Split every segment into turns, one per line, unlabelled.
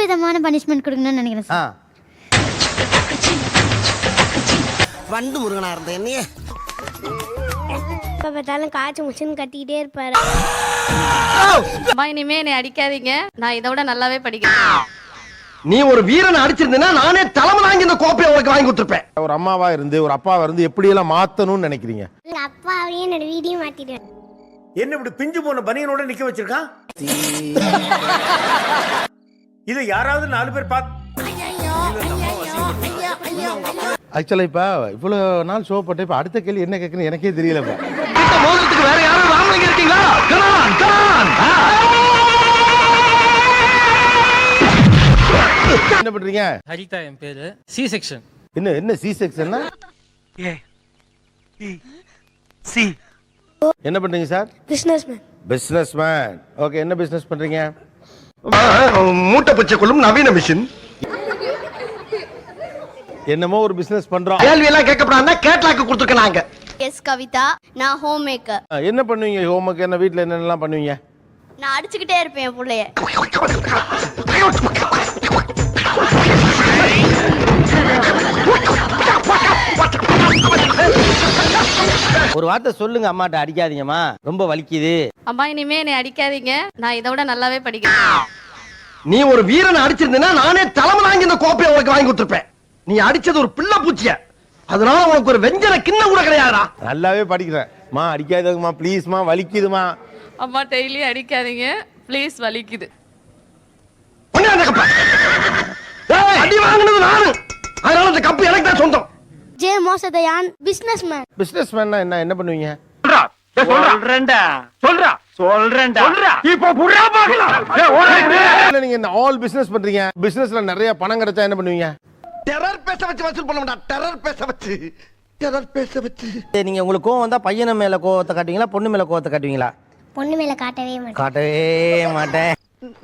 விதமான பனிஷ்மெண்ட் கொடுக்கணும்னு நினைக்கிறேன் சார்.
வண்டு முருகனா இருந்த என்னைய
எப்ப பார்த்தாலும் காய்ச்சி முச்சுன்னு கத்திக்கிட்டே இருப்பாரு.
அம்மா இனிமே என்னை அடிக்காதீங்க, நான் இதை விட நல்லாவே படிக்கிறேன்.
நீ ஒரு வீரனை அடிச்சிருந்தா நானே தலைமை வாங்கி இந்த கோப்பையை உனக்கு வாங்கி கொடுத்துருப்பேன்.
ஒரு அம்மாவா இருந்து ஒரு அப்பாவா இருந்து எப்படி எல்லாம் மாத்தணும்னு நினைக்கிறீங்க?
எங்க அப்பாவையும் என்னோட வீடியோ மாத்திடுவேன்.
என்ன இப்படி பிஞ்சு போன பனியனோட நிக்க வச்சிருக்கான்? இது யாராவது 4 பேர் பார்த்து
ஆக்சுவலா இப்ப இவ்வளவு நாள் ஷோ போட்டு இப்ப அடுத்த கேள்வி என்ன கேட்கணும் எனக்கே தெரியல.
மோதிரத்துக்கு வேற யாரும் வாங்க இருக்கீங்களா?
என்ன பண்றீங்க?
ஹரிதா என் பேரு. C section.
என்ன சி செக்ஷன்னா? என்ன பண்றீங்க சார்?
பிசினஸ்மேன்.
பிசினஸ்மேன். ஓகே, என்ன பிசினஸ் பண்றீங்க?
மூட்டை பச்சை கொள்ளும் நவீன மிஷின்.
என்னமோ ஒரு பிசினஸ் பண்றோம்.
கேள்வி எல்லாம் கேட்கப்படாம கேட்லாக்கு கொடுத்துருக்க நாங்க.
எஸ் கவிதா, நான் ஹோம் மேக்கர்.
என்ன பண்ணுவீங்க? ஹோம்ஒர்க் என்ன வீட்ல என்னென்னலாம் பண்ணுவீங்க?
நான் அடிச்சுக்கிட்டே இருப்பேன் என் பிள்ளைய.
ஒரு வார்த்தை சொல்லுங்க, அம்மாட்ட அடிக்காதீங்கம்மா, ரொம்ப வலிக்குது.
அம்மா இனிமே என்னை அடிக்காதீங்க, நான் இதை விட நல்லாவே படிக்கிறேன்.
நீ ஒரு வீரனை அடிச்சிருந்தா நானே தலைமை வாங்கி இந்த கோப்பையை உனக்கு வாங்கி கொடுத்துருப்பேன். நீ அடிச்சது ஒரு பிள்ளை பூச்சிய, அதனால உனக்கு ஒரு வெஞ்சன கிண்ணம் கூட கிடையாதா?
நல்லாவே படிக்கிறேன். மா அடிக்காதீங்கம்மா ப்ளீஸ்மா, வலிக்குதுமா.
அம்மா டெய்லி அடிக்காதீங்க ப்ளீஸ், வலிக்குது.
அடி வாங்கினது நானு, அதனால இந்த கப்பு எனக்கு தான் சொந்தம்.
J மோசதயான் businessman.
பிசினஸ்மேன்னா என்ன பண்ணுவீங்க? நீங்க என்ன ஆல் பிசினஸ் பண்றீங்க? பிசினஸ்ல நிறைய பணம் கிடைச்சா என்ன பண்ணுவீங்க?
டெரர் பேச வச்சு வசூல் பண்ண மாட்டா. டெரர் பேச வச்சு
நீங்க உங்களுக்கு கோவம் வந்தா பையன் மேல கோவத்தை காட்டுவீங்களா, பொண்ணு மேல கோவத்தை காட்டுவீங்களா?
பொண்ணு மேல காட்டவே மாட்டேன்.
காட்டவே மாட்டேன்.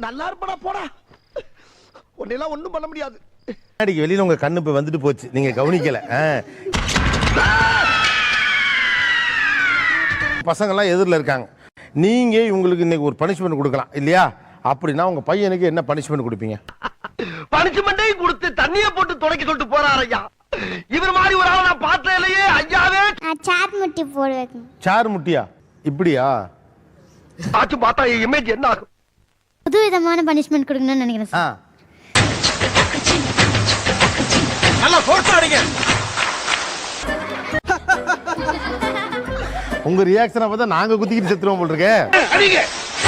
நல்லா இருப்படா போடா, உன்னெல்லாம் ஒண்ணும் பண்ண முடியாது.
அடிக்கு வெளியில உங்க கண்ணு இப்ப வந்துட்டு போச்சு, நீங்க கவனிக்கல. பசங்க எல்லாம் எதிரில் இருக்காங்க, நீங்க இவங்களுக்கு இன்னைக்கு ஒரு பனிஷ்மெண்ட் கொடுக்கலாம் இல்லையா? அப்படின்னா உங்க பையனுக்கு என்ன பனிஷ்மெண்ட் கொடுப்பீங்க?
பனிஷ்மெண்ட்டையும் கொடுத்து தண்ணியை போட்டு துடைக்க சொல்லிட்டு போறாரு ஐயா. இவர் மாதிரி ஒரு ஆளை நான் பார்த்ததிலேயே ஐயாவே.
சாட் முட்டி போடுவேன்.
சார் முட்டியா? இப்படியா?
ஆச்சு பார்த்தா இமேஜ் என்ன ஆகும்?
புது விதமான பனிஷ்மெண்ட் கொடுக்கணும்னு நினைக்கிறேன் சார்.
நல்லா ஃபோர்ஸ் அடிங்க.
உங்க ரியாக்ஷனை பார்த்தா நாங்க குத்திக்கிட்டு செத்துருவோம் போல இருக்கே.
அடிங்க,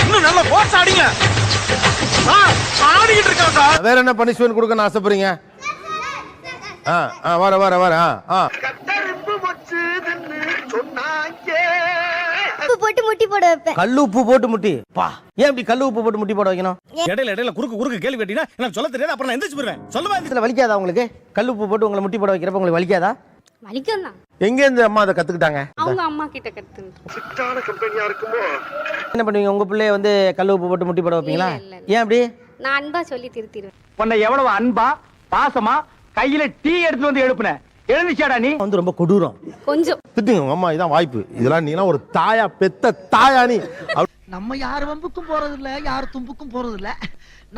இன்னும் நல்லா ஃபோர்ஸ் அடிங்க. ஆடிக்கிட்டு இருக்காங்க.
வேற என்ன பனிஷ்மெண்ட் கொடுக்கணும்னு ஆசைப்படுறீங்க? வர
உப்பு போட்டு முட்டி போட வைப்பேன்.
கல்லு உப்பு போட்டு முட்டி பா. ஏன் இப்படி கல்லு உப்பு போட்டு முட்டி போட வைக்கணும்?
இடையில குறுக்கு கேள்வி கேட்டீங்கன்னா எனக்கு சொல்ல தெரியாது, அப்புறம் நான் எந்திரிச்சு போயிடுவேன். சொல்லுவா.
இதுல வலிக்காதா உங்களுக்கு? கல்லு உப்பு போட்டு உங்களை முட்டி போட வைக்கிறப்ப உங்களுக்கு வலிக்காதா?
வலிக்கும் தான்.
எங்க இந்த அம்மா அதை கத்துக்கிட்டாங்க?
அவங்க அம்மா கிட்ட கத்துக்கிட்டு.
என்ன பண்ணுவீங்க? உங்க பிள்ளைய வந்து கல்லு உப்பு போட்டு முட்டி போட வைப்பீங்களா? ஏன் அப்படி?
நான் அன்பா சொல்லி திருத்திடுவேன்.
உன்னை எவ்வளவு அன்பா பாசமா கையில டீ எடுத்து வந்து எழுப்புன, எழுந்துச்சாடா நீ?
வந்து ரொம்ப கொடூரம்.
கொஞ்சம்
திட்டுங்க உங்க அம்மா, இதான் வாய்ப்பு. இதெல்லாம் நீ ஒரு தாயா, பெத்த தாயா நீ.
நம்ம யார் வம்புக்கும் போறது இல்ல, யார் தும்புக்கும் போறது இல்ல.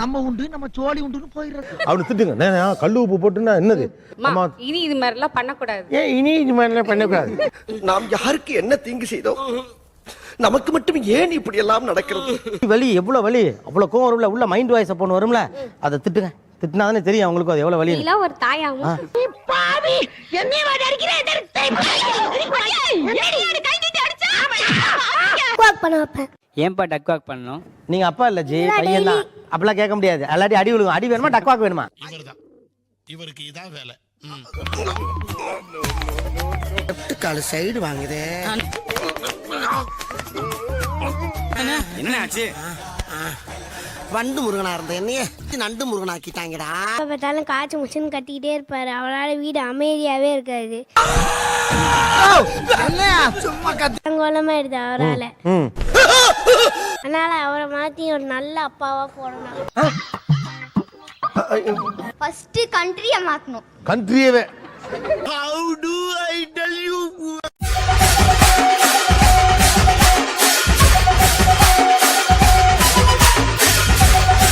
நம்ம உண்டு, நம்ம சோழி உண்டுன்னு போயிடுறது.
அவனு திட்டுங்க. கல்லு உப்பு போட்டுன்னா என்னது?
அம்மா இனி இது மாதிரி எல்லாம் பண்ணக்கூடாது.
ஏன் இனி இது மாதிரிலாம் பண்ணக்கூடாது?
நாம் யாருக்கு என்ன தீங்கு செய்தோம்? நமக்கு மட்டும் ஏன் இப்படி எல்லாம் நடக்கிறது?
வலி எவ்வளவு வலி, அவ்வளவு கோவம் வரும்ல, உள்ள மைண்ட் வாய்ஸ் போன் வரும்ல, அதை திட்டுங்க. திட்டினா தானே தெரியும் அவங்களுக்கு அது எவ்வளவு வலி.
நீ ஒரு தாயாவும்
பண்ண வைப்பேன்.
ஏன்பா டக் வாக் பண்ணணும்?
நீங்க அப்பா இல்ல ஜி, பையன் தான். அப்பெல்லாம் கேட்க முடியாது. அல்லாட்டி அடி விழுகும். அடி வேணுமா டக்வாக் வேணுமா?
இவருக்கு இதான் வேலை.
கால சைடு வாங்குதே.
என்ன ஆச்சு?
வண்டு முருகனா இருந்த என்னைய நண்டு முருகன் ஆக்கிட்டாங்கடா.
எப்ப பார்த்தாலும் காய்ச்சி முச்சுன்னு கத்திக்கிட்டே இருப்பாரு. அவரால வீடு அமைதியாவே இருக்காது. கோலமா எடுத்து அவரால. அதனால அவரை மாத்தி ஒரு நல்ல அப்பாவா போடணும்.
ஃபர்ஸ்ட் கண்ட்ரியை மாத்தணும்.
கண்ட்ரியவே
How do I tell you?